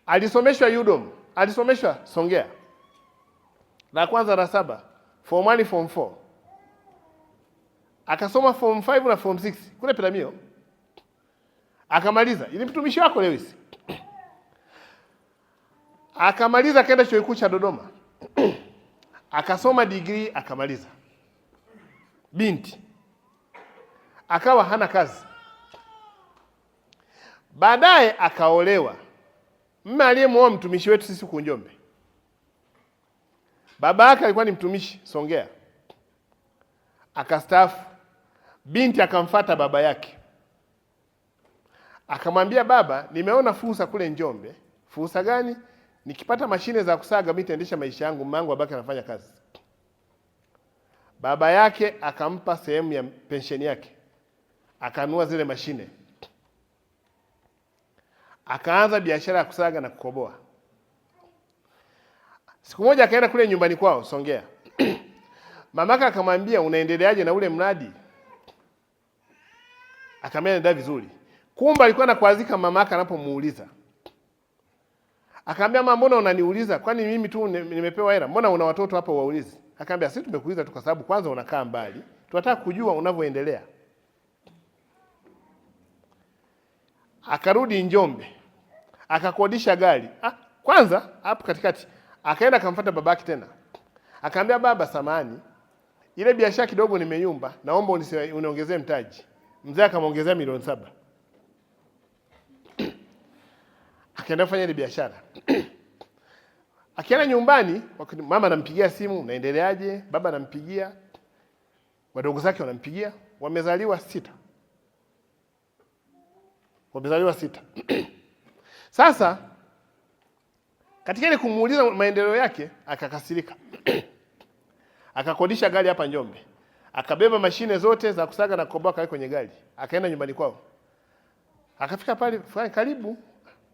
Alisomeshwa UDOM, alisomeshwa Songea. La kwanza la 7, form 1 form 4. Akasoma form 5 na form 6 kule Peramiho. Akamaliza. Ili mtumishi wako leo hizi. Akamaliza akaenda chuo kikuu cha Dodoma. Akasoma degree akamaliza. Binti akawa hana kazi. Baadaye akaolewa. Mume aliyemuoa mtumishi wetu sisi huko Njombe. Baba yake alikuwa ni mtumishi Songea. Akastaafu. Binti akamfuata baba yake. Akamwambia, baba, nimeona fursa kule Njombe. Fursa gani? Nikipata mashine za kusaga mimi nitaendesha maisha yangu, mmangu abaki anafanya kazi. Baba yake akampa sehemu ya pensheni yake. Akanunua zile mashine. Akaanza biashara ya kusaga na kukoboa. Siku moja akaenda kule nyumbani kwao Songea. Mamaka akamwambia, unaendeleaje na ule mradi? Akamwambia, nenda vizuri. Kumbe alikuwa anakuazika mamaka anapomuuliza. Akamwambia, mama, mbona unaniuliza? Kwani mimi tu nimepewa hela? Mbona una watoto hapa waulizi? Akamwambia, sisi tumekuuliza tu kwa sababu kwanza unakaa mbali. Tunataka kujua unavyoendelea. Akarudi Njombe. Akakodisha gari. Kwanza hapo katikati akaenda akamfuata babake tena. Akamwambia, baba, samani, ile biashara kidogo nimeyumba, naomba uniongezee mtaji. Mzee akamwongezea milioni 7. Akaenda kufanya ile biashara. Akienda nyumbani, mama anampigia simu, unaendeleaje? Baba anampigia. Wadogo zake wanampigia. Wamezaliwa 6. Wamezaliwa 6. Sasa katika ile kumuuliza maendeleo yake akakasirika. Akakodisha gari hapa Njombe. Akabeba mashine zote za kusaga na kukoboa kaweka kwenye gari. Akaenda nyumbani kwao. Akafika pale, karibu.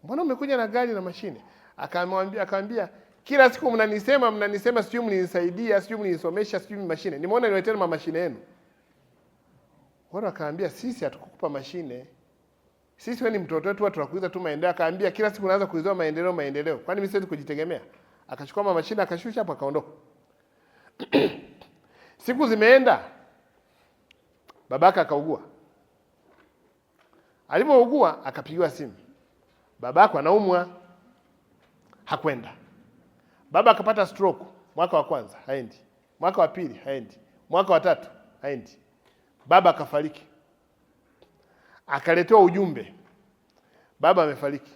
Mbona umekuja na gari na mashine? Akamwambia, kila siku mnanisema sijui mninisaidia, sijui mninisomesha, sijui mashine. Nimeona nileteni mashine yenu. Wao akaambia, sisi hatukukupa mashine. Sisi wewe ni mtoto wetu, tunakuuliza tu maendeleo. Akaambia, kila siku unaanza kuuliza maendeleo. Kwani mimi siwezi kujitegemea? Akachukua mashine akashusha hapo akaondoka. Siku zimeenda. Babaka akaugua. Alipougua akapigiwa simu. Babako anaumwa. Hakwenda. Baba akapata stroke mwaka wa kwanza, haendi. Mwaka wa pili, haendi. Mwaka wa 3, haendi. Baba akafariki. Akaletewa ujumbe, baba amefariki.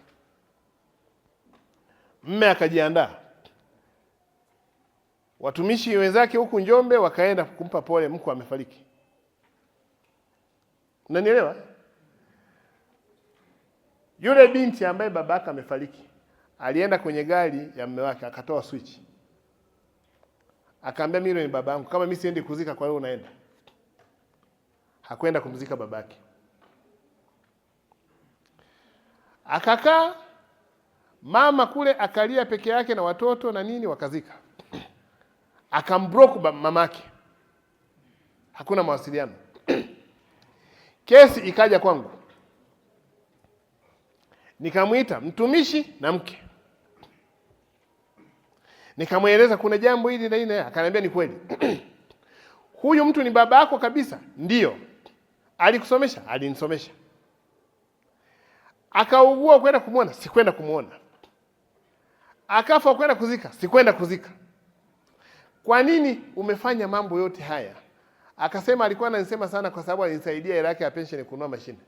Mume akajiandaa. Watumishi wenzake huku Njombe wakaenda kumpa pole, mko amefariki. Unanielewa? Yule binti ambaye babaka amefariki alienda kwenye gari ya mume wake akatoa switch. Akaambia, mimi ni babangu, kama mimi siendi kuzika kwa hiyo unaenda. Hakwenda kumzika babake. Akakaa mama kule akalia peke yake na watoto na nini, wakazika. Akambroke mamake. Hakuna mawasiliano. Kesi ikaja kwangu. Nikamuita mtumishi na mke. Nikamweleza kuna jambo hili na hili. Akaniambia, ni kweli. Huyu mtu ni baba yako kabisa? Ndio. Alikusomesha? Alinisomesha. Akaugua kwenda kumuona? Sikwenda kumuona. Akafa kwenda kuzika? Sikwenda kuzika. Kwa nini umefanya mambo yote haya? Akasema alikuwa ananisema sana kwa sababu alinisaidia hela yake ya pension kununua mashine.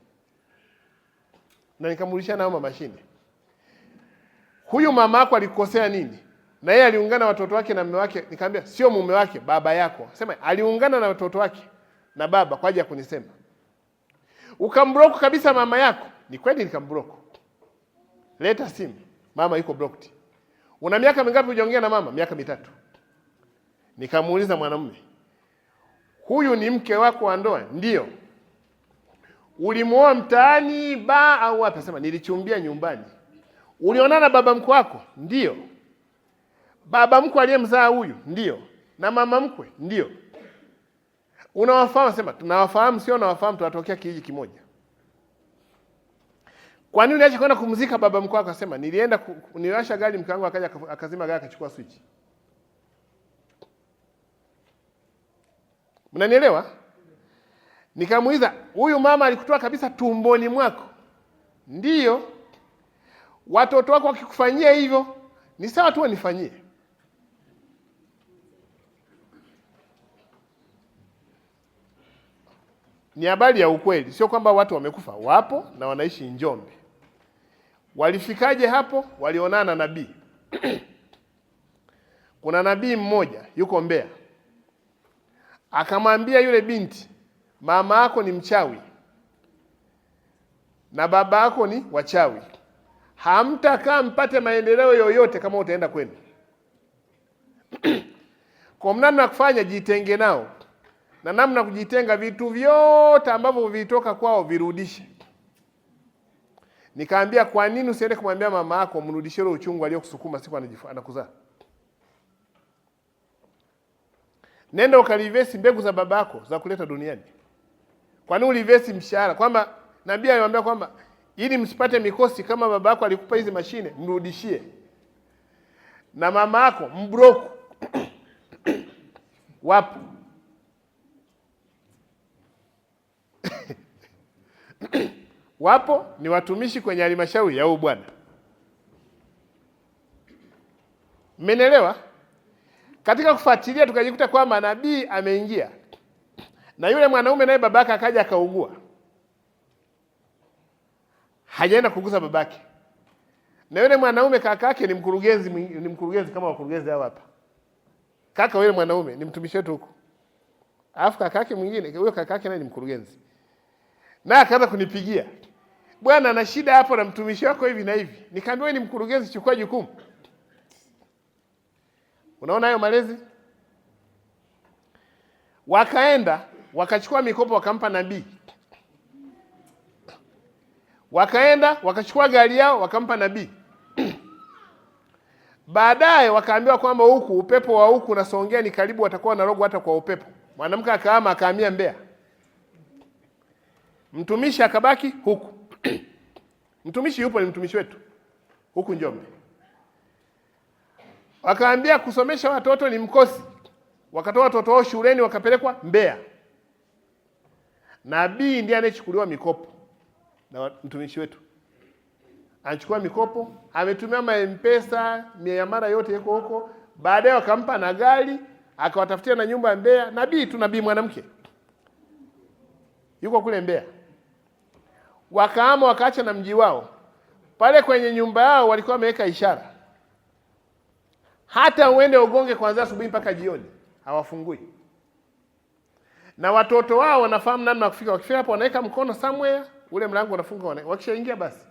Na nikamulisha nao mashine. Huyu mama yako alikosea nini? Na yeye aliungana na watoto wake na mume wake. Nikamwambia, sio mume wake, baba yako. Sema aliungana na watoto wake na baba kwa ajili ya kunisema. Ukamblock kabisa mama yako? Ni kweli nikamblock. Leta simu. Mama yuko blocked. Una miaka mingapi hujaongea na mama? Miaka 3. Nikamuuliza mwanamume, huyu ni mke wako wa ndoa? Ndio. Ulimuoa mtaani ba au wapi? Sema nilichumbia nyumbani. Ulionana baba mkwe wako? Ndio. Baba mkwe aliyemzaa huyu? Ndio. Na mama mkwe? Ndio. Unawafahamu? Sema tunawafahamu, sio nawafahamu, tunatokea kijiji kimoja. Kwa nini unaacha kwenda kumzika baba mkwe? Akasema niliwasha gari, mke wangu akaja akazima gari akachukua switch. Mnanielewa? Nikamuuliza, huyu mama alikutoa kabisa tumboni mwako? Ndiyo. Watoto wako wakikufanyia hivyo ni sawa tu wanifanyie. Ni habari ya ukweli, sio kwamba watu wamekufa. Wapo na wanaishi Njombe. Walifikaje hapo? Walionana na nabii. Kuna nabii mmoja yuko Mbeya, akamwambia yule binti, mama yako ni mchawi na baba yako ni wachawi, hamtakaa mpate maendeleo yoyote kama utaenda kwenu. Kwa mnana kufanya, jitenge nao, na namna kujitenga, vitu vyote ambavyo vilitoka kwao virudishe. Nikaambia, kwa nini usiende kumwambia mama yako mrudishie ile uchungu aliyokusukuma siku anakuzaa? Nenda ukalivesi mbegu za baba yako za kuleta duniani. Kwa nini ulivesi mshahara? Kwamba nabii alimwambia kwamba ili msipate mikosi, kama baba yako alikupa hizi mashine mrudishie. Na mama yako mbroku wapo. Wapo ni watumishi kwenye halmashauri ya huyu bwana. Mmenielewa? Katika kufuatilia tukajikuta kwamba nabii ameingia. Na yule mwanaume naye babake akaja akaugua. Hajaenda kugusa babake. Na yule mwanaume kaka yake ni mkurugenzi kama wakurugenzi hao hapa. Kaka yule mwanaume ni mtumishi wetu huko. Alafu kaka yake mwingine, huyo kaka yake naye ni mkurugenzi. Na akaanza kunipigia, bwana ana shida hapo na mtumishi wako hivi na hivi. Nikamwambia, wewe ni mkurugenzi, chukua jukumu. Unaona hayo malezi? Wakaenda wakachukua mikopo wakampa nabii. Wakaenda wakachukua gari yao wakampa nabii. Baadaye wakaambiwa kwamba huku upepo wa huku na Songea ni karibu, watakuwa na rogo hata kwa upepo. Mwanamke akaama akahamia Mbeya. Mtumishi akabaki huku. Mtumishi yupo, ni mtumishi wetu huku Njombe. Wakaambia kusomesha watoto ni mkosi. Wakatoa watoto wao shuleni wakapelekwa Mbeya. Nabii ndiye anayechukuliwa mikopo na mtumishi wetu. Anachukua mikopo, ametumia M-Pesa, miamala yote yako huko. Baadaye wakampa na gari, akawatafutia na nyumba Mbeya. Nabii mwanamke yuko kule Mbeya. Wakaama wakaacha na mji wao. Pale kwenye nyumba yao walikuwa wameweka ishara, hata uende ugonge kuanzia asubuhi mpaka jioni hawafungui. Na watoto wao wanafahamu namna kufika. Wakifika hapo wanaweka mkono somewhere, ule mlango unafunga, wakishaingia basi.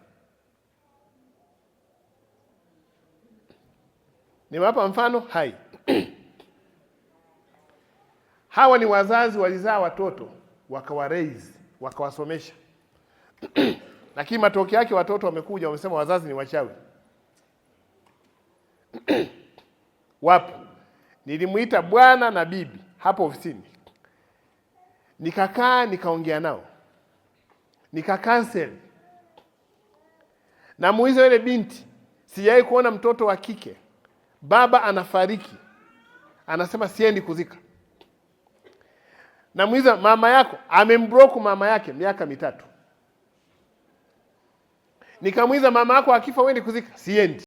Nimewapa mfano hai. Hawa ni wazazi walizaa watoto, wakawaraise, wakawasomesha. Lakini matokeo yake watoto wamekuja wamesema wazazi ni wachawi. Wapo. Nilimuita bwana na bibi hapo ofisini. Nikakaa nikaongea nao. Nikakansel. Na muulize yule binti, sijai kuona mtoto wa kike baba anafariki anasema siendi kuzika. Na muulize mama yako, amembroku mama yake miaka 3. Nikamuuliza mama yako akifa wewe kuzika? Siendi.